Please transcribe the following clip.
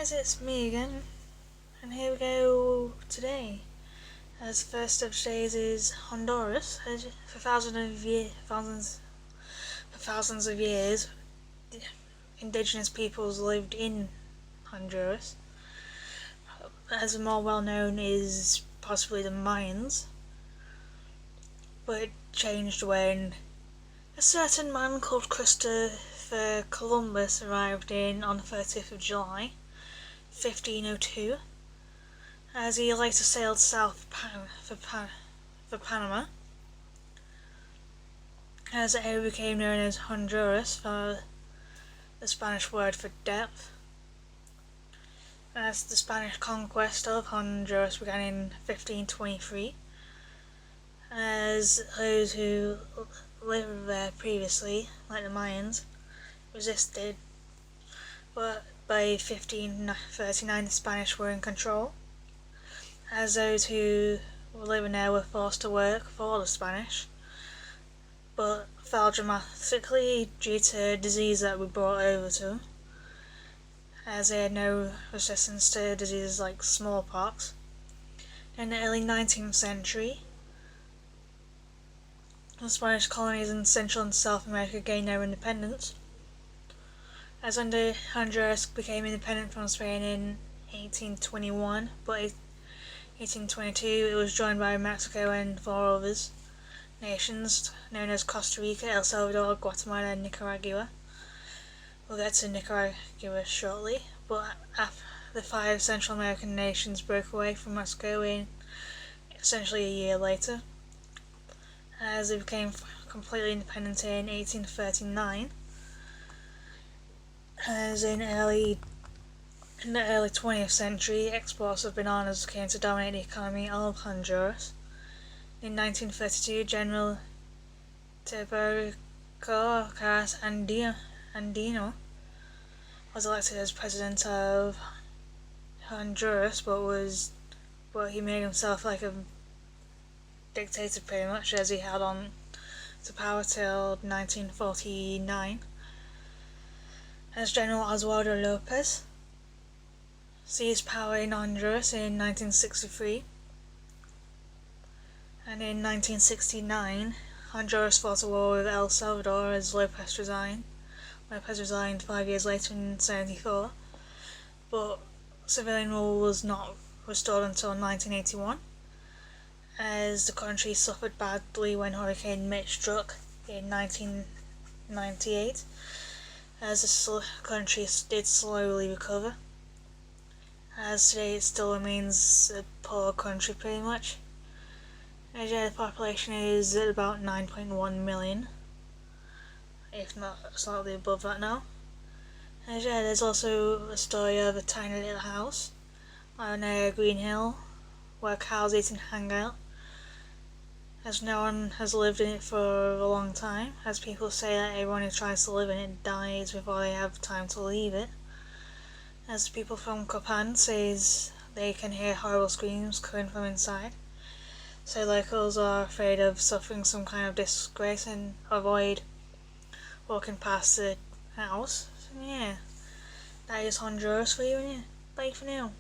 guys, it's me again, and here we go today. As the first of today's is Honduras. For thousands of years, indigenous peoples lived in Honduras. As more well known is possibly the Mayans, but it changed when a certain man called Christopher Columbus arrived on the 30th of July, 1502. As he later sailed south for Panama, as the area became known as Honduras, for the Spanish word for depth. As the Spanish conquest of Honduras began in 1523, as those who lived there previously, like the Mayans, resisted, but by 1539 the Spanish were in control, as those who were living there were forced to work for the Spanish, but fell dramatically due to disease that we brought over to them, as they had no resistance to diseases like smallpox. In the early 19th century, the Spanish colonies in Central and South America gained their independence, as Honduras became independent from Spain in 1821, but in 1822 it was joined by Mexico and four others nations known as Costa Rica, El Salvador, Guatemala and Nicaragua. We'll get to Nicaragua shortly, but the five Central American nations broke away from Mexico in essentially a year later, as they became completely independent in 1839. As in the early 20th century, exports of bananas came to dominate the economy of Honduras. In 1932, General Tiberico Carras Andino was elected as president of Honduras, but he made himself like a dictator pretty much, as he held on to power till 1949. As General Oswaldo Lopez seized power in Honduras in 1963, and in 1969 Honduras fought a war with El Salvador as Lopez resigned. Lopez resigned 5 years later in 1974, but civilian rule was not restored until 1981, as the country suffered badly when Hurricane Mitch struck in 1998, as the country did slowly recover, as today it still remains a poor country pretty much. The population is at about 9.1 million, if not slightly above that now. There's also a story of a tiny little house on a green hill where cows eat and hang out, as no one has lived in it for a long time, as people say that everyone who tries to live in it dies before they have time to leave it, as people from Copan says they can hear horrible screams coming from inside, so locals are afraid of suffering some kind of disgrace and avoid walking past the house. So yeah, that is Honduras for you, and yeah, bye for now.